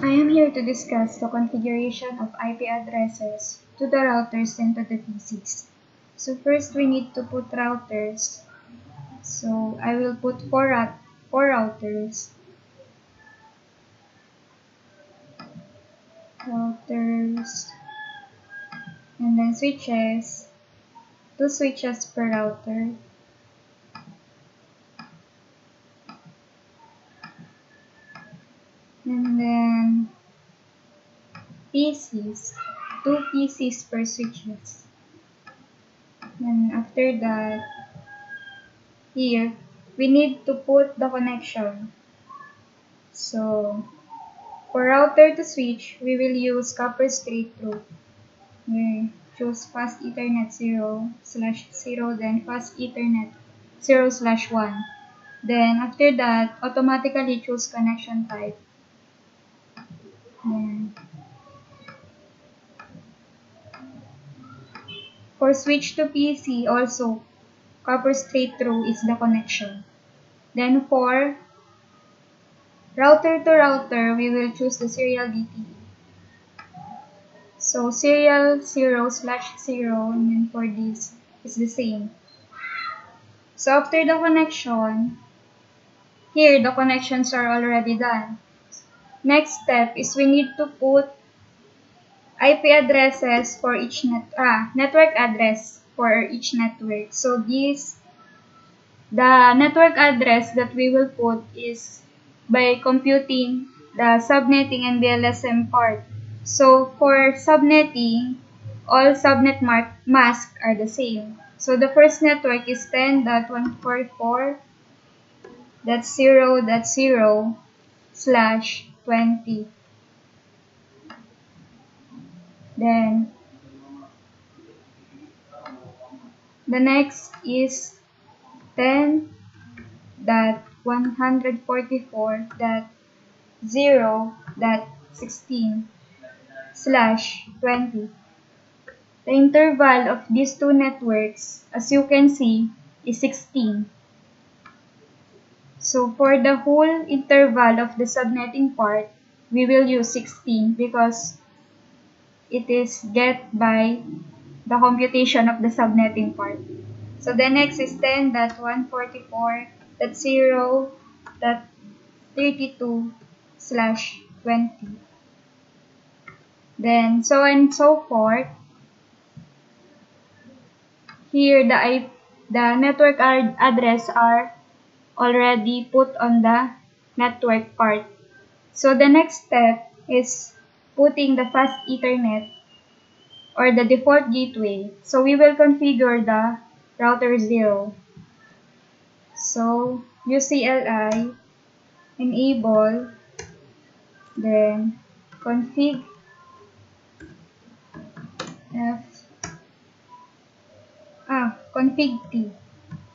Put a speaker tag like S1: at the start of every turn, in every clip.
S1: I am here to discuss the configuration of IP addresses to the routers and to the PCs. So first we need to put routers. So I will put four routers. Routers and then switches. 2 switches per router. And then PCs. 2 PCs per switches. Then after that, here, we need to put the connection. So, for router to switch, we will use copper straight through. We choose fast Ethernet 0/0, then fast Ethernet 0/1. Then, after that, automatically choose connection type. Then, for switch to PC, also, copper straight through is the connection. Then, for router to router, we will choose the serial DTE. So serial 0/0, and then for this is the same. So after the connection, here the connections are already done. Next step is we need to put IP addresses for each network address for each network. So the network address that we will put is by computing the subnetting and BLSM part. So for subnetting, all subnet masks are the same. So the first network is 10.144.0.0/20. Then the next is 10.144.0.16/20. The interval of these two networks, as you can see, is 16. So for the whole interval of the subnetting part, we will use 16 because it is get by the computation of the subnetting part. So the next is 10.144.0.32/20. Then so on and so forth. Here the network address are already put on the network part. So the next step is putting the fast Ethernet or the default gateway. So we will configure the router 0. So UCLI enable, then config config T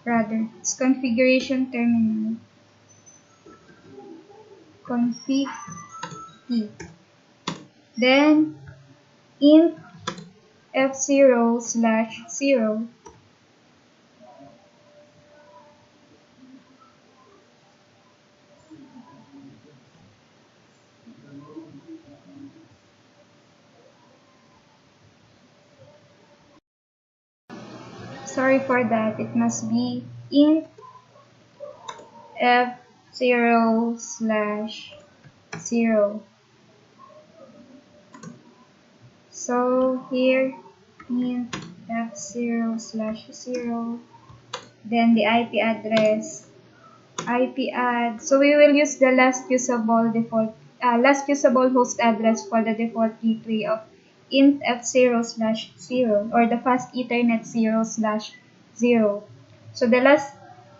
S1: rather. It's configuration terminal. Config T. Then int F0/0. Sorry for that. It must be int F0/0. So here int F0/0. Then the IP address. So we will use the last usable host address for the default gateway of int F0/0 or the fast Ethernet 0/0. So the last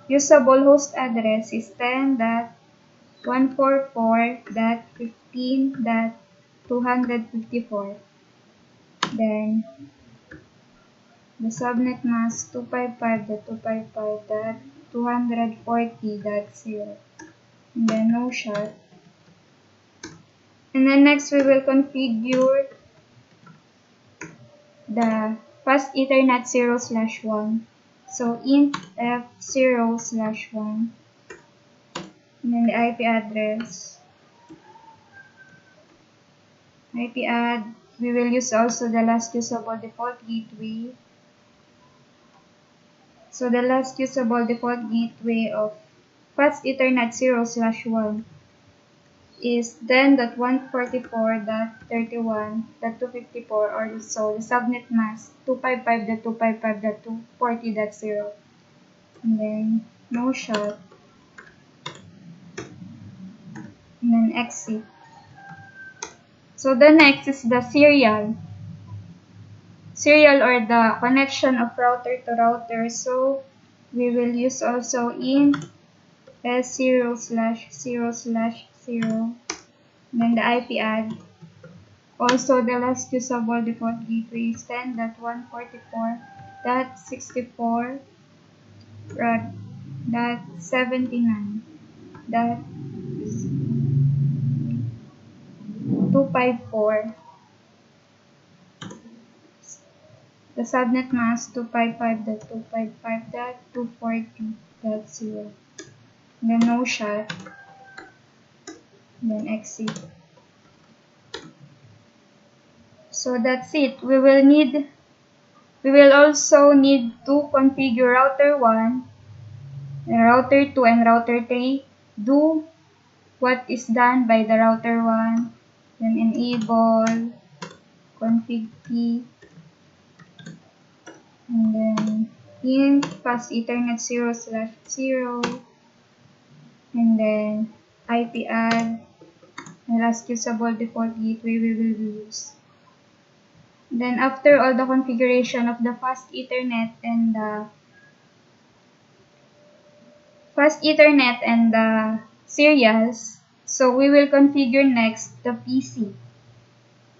S1: usable host address is 10.144.15.254. Then the subnet mask 255.255.240.0. And then no shot. And then next we will configure the fast Ethernet 0/1. So int F0/1. And then the IP address. IP add. We will use also the last usable default gateway. So the last usable default gateway of fast Ethernet 0/1 is 10.144.31.254 or so the subnet mask 255.255.240.0 and then no shot and then exit. So the next is the serial or the connection of router to router. So we will use also in S0/0/0 then the IP add. Also the last usable default gateway is 10.144.79.254. The subnet mask 255.255.240.0. Then no shot. Then exit. So that's it. We will also need to configure router 1, router 2, and router 3. Do what is done by the router 1. Then enable config key. And then in fast Ethernet 0/0. And then IP add. The last usable default gateway we will use. Then after all the configuration of the fast Ethernet and the serials, so we will configure next the PC.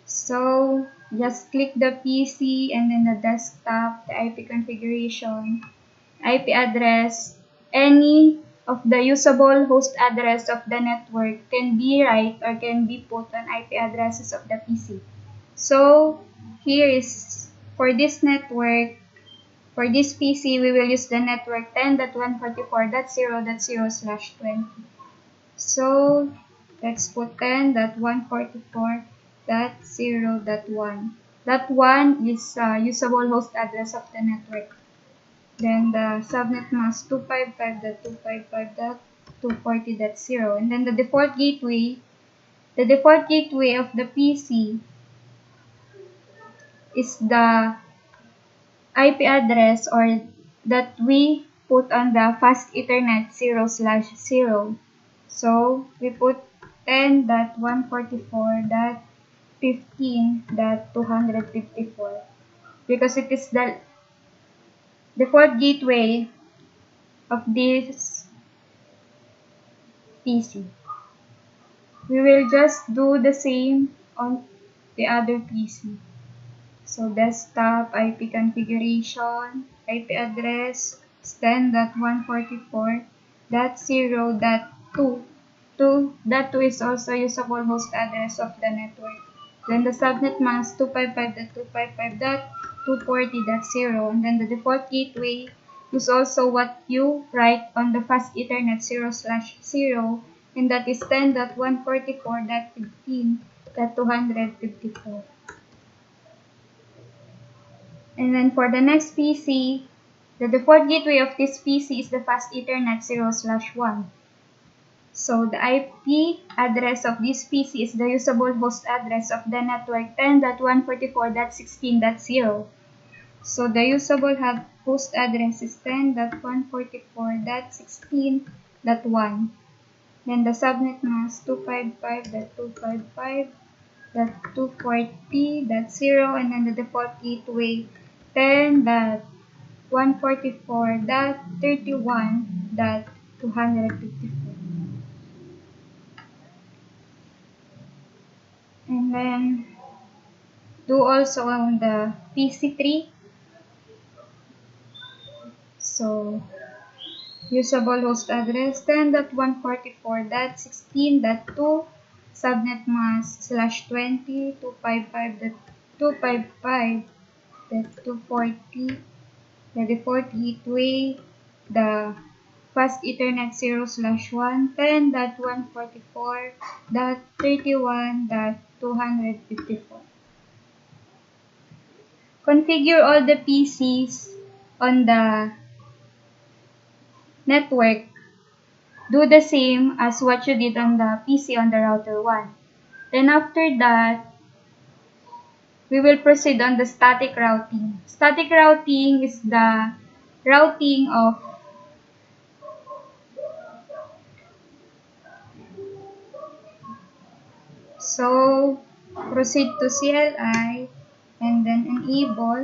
S1: So just click the PC and then the desktop, the IP configuration, IP address, any of the usable host address of the network can be right or can be put on IP addresses of the PC. So here is for this network, for this PC, we will use the network 10.144.0.0/20. So let's put 10.144.0.1. That one is usable host address of the network. Then the subnet mask 255.255.240.0. And then the default gateway of the PC is the IP address or that we put on the fast Ethernet 0/0. So we put 10.144.15.254 because it is the default gateway of this PC. We will just do the same on the other PC. So desktop, IP configuration, IP address, 10.144.0.2. 2.2 is also usable host address of the network. Then the subnet mask 255.255.240.0. And then the default gateway is also what you write on the fast Ethernet 0/0. And that is 10.144.15.254. And then for the next PC, the default gateway of this PC is the fast Ethernet 0/1. So the IP address of this PC is the usable host address of the network 10.144.16.0. So the usable host address is 10.144.16.1. Then the subnet mask 255.255.240.0 and then the default gateway 10.144.31.254. And then do also on the PC3. So usable host address 10.144.16.2 subnet mask /20 255.240. The default gateway, the fast Ethernet 0/1 10.144.31.254. Configure all the PCs on the network. Do the same as what you did on the PC on the router 1. Then after that, we will proceed on the static routing. Static routing is the routing of proceed to CLI and then enable,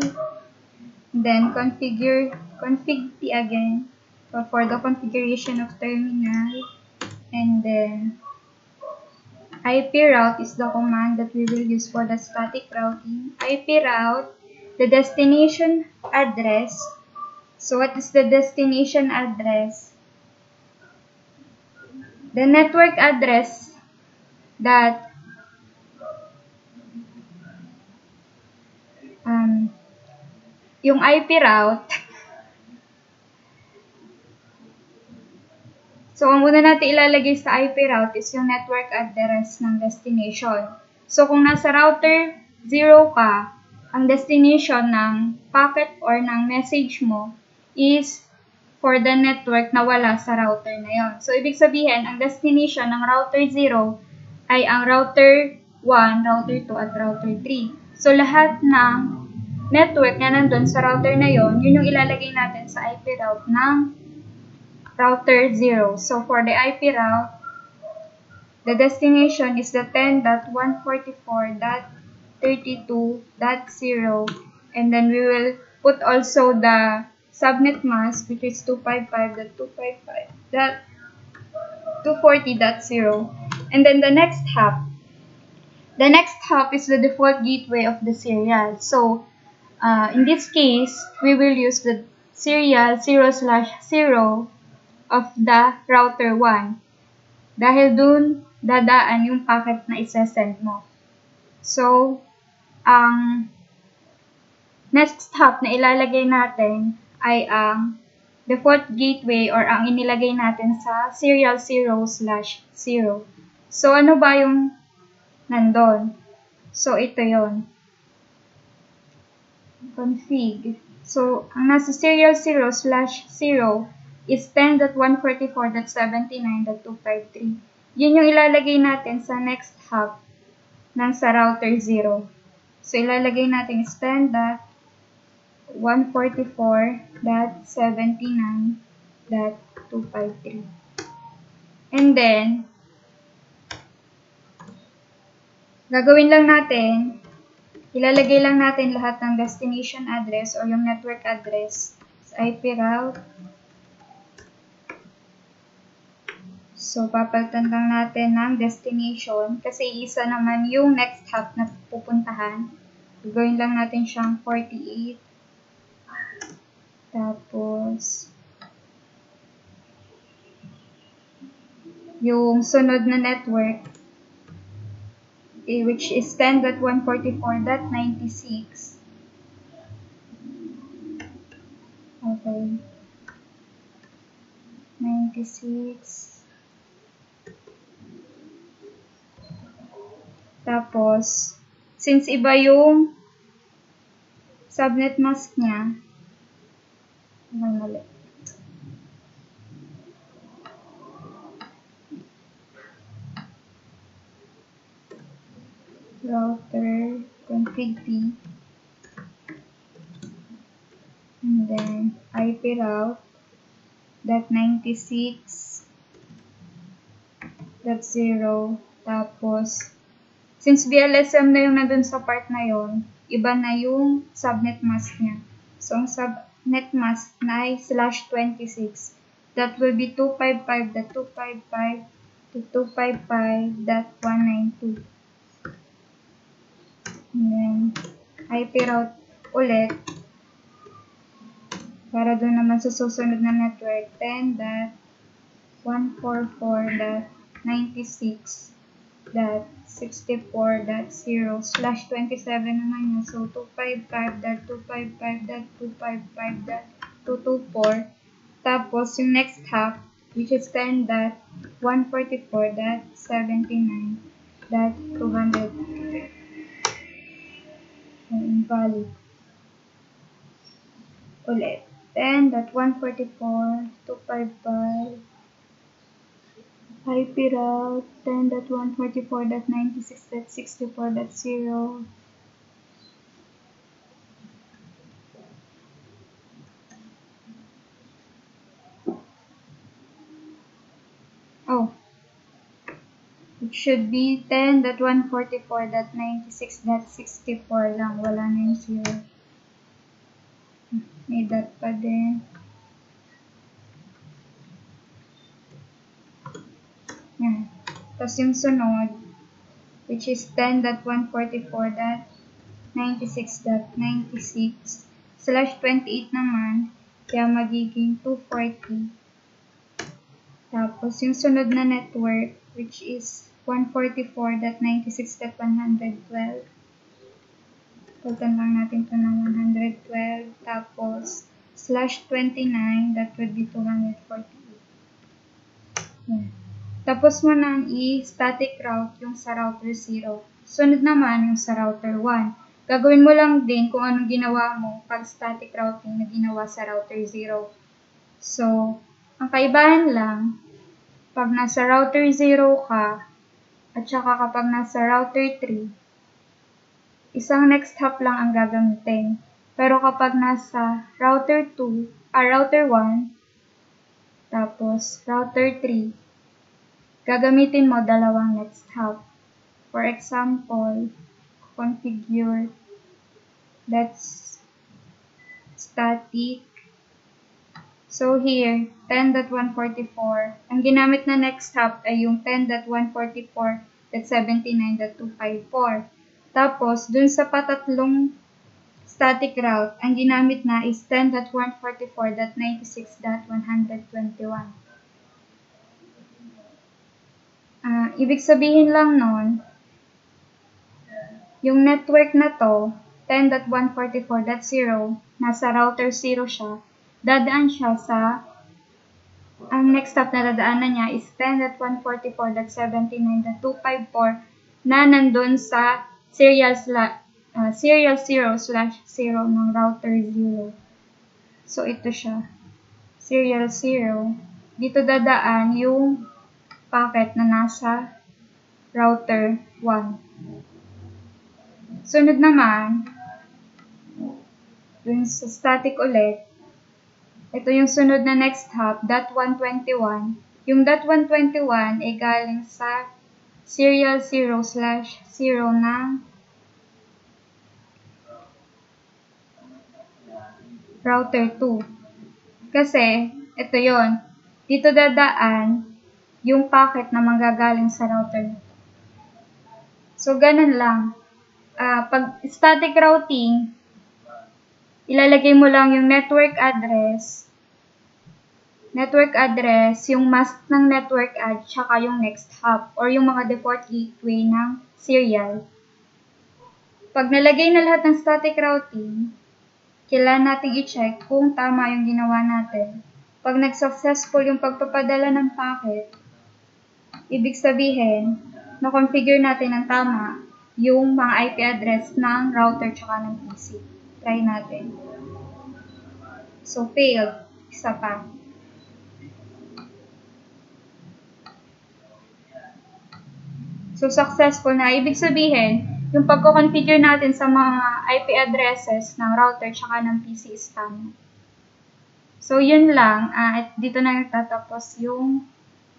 S1: then config T again for the configuration of terminal, and then IP route is the command that we will use for the static routing. IP route, the destination address. So what is the destination address? The network address that yung IP route. So, ang una natin ilalagay sa IP route is yung network address ng destination. So, kung nasa router 0 ka, ang destination ng packet or ng message mo is for the network na wala sa router na yon. So, ibig sabihin, ang destination ng router 0 ay ang router 1, router 2, at router 3. So, lahat ng network na nandun sa router na yon, yun yung ilalagay natin sa IP route ng router 0. So, for the IP route, the destination is the 10.144.32.0, and then we will put also the subnet mask, which is 255.240.0. And then the next hop is the default gateway of the serial. So, in this case, we will use the serial 0/0 of the router 1. Dahil dun, dadaan yung packet na isa-send mo. So, ang next hop na ilalagay natin ay ang default gateway or ang inilagay natin sa serial 0/0. So, ano ba yung nandun? So, ito yon. Config. So, ang nasa serial 0/0 is 10.144.79.253. Yun yung ilalagay natin sa next hop ng sa router 0. So, ilalagay natin is 10.144.79.253. And then, gagawin lang natin, ilalagay lang natin lahat ng destination address or yung network address sa IP route. So, papalitan lang natin ng destination kasi isa naman yung next hop na pupuntahan. Gagawin lang natin siyang 48. Tapos, yung sunod na network, which is 10.144.96. Okay. 96. Tapos, since iba yung subnet mask niya, mali. Router, config T, and then IP route, .96.0, tapos, since BLSM na yung nandun sa part na yon, iba na yung subnet mask niya. So, ang subnet mask na ay /26. That will be 255.255.255.192. And then, IP route ulit. Para doon naman sa susunod na network, 10.144.96.64.0/27 naman yun. So, 255.255.255.224. Tapos, yung next hop, which is 10.144.79.200 invalid. Ulit. 10.144.255 IP route 10.144.96.64.0. Oh, it should be 10.144.96.64 lang. Wala na yung 0. May dot pa din. Yan. Tapos yung sunod, which is 10.144.96.96/28 naman. Kaya magiging 240. Tapos yung sunod na network, which is 144.96.112. Pagtan lang natin ito ng 112. Tapos, /29, that would be 248. Yan. Tapos mo nang i-static route yung sa router 0. Sunod naman yung sa router 1. Gagawin mo lang din kung anong ginawa mo pag static routing na ginawa sa router 0. So, ang kaibahan lang, pag nasa router 0 ka, at saka kapag nasa router 3, isang next hop lang ang gagamitin. Pero kapag nasa router 2, router 1, tapos router 3, gagamitin mo dalawang next hop. For example, configure, that's static. So here, 10.144. Ang ginamit na next hop ay yung 10.144.79.254. Tapos, dun sa patatlong static route, ang ginamit na is 10.144.96.121. Ibig sabihin lang nun, yung network na to, 10.144.0, nasa router 0 siya, dadaan siya sa, ang next stop na dadaanan niya is 10.144.79.254 na nandun sa serial 0/0 ng router 0. So, ito siya. Serial 0. Dito dadaan yung packet na nasa router 1. Sunod naman, dun sa static ulit, ito yung sunod na next hop, .121. Yung .121 ay galing sa serial 0/0 ng router 2. Kasi, ito yon. Dito dadaan yung packet na manggagaling sa router. So, ganun lang. Pag static routing, ilalagay mo lang yung network address, yung mask ng network add, tsaka yung next hop, or yung mga default gateway ng serial. Pag nalagay na lahat ng static routing, kailangan nating i-check kung tama yung ginawa natin. Pag nag-successful yung pagpapadala ng packet, ibig sabihin, na-configure natin ng tama yung mga IP address ng router tsaka ng PC. Try natin. So, failed. Isa pa. So, successful na. Ibig sabihin, yung pagko-configure natin sa mga IP addresses ng router tsaka ng PC is tama. So, yun lang. At dito na nagtatapos yung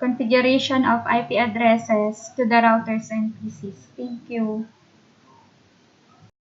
S1: configuration of IP addresses to the routers and PCs. Thank you.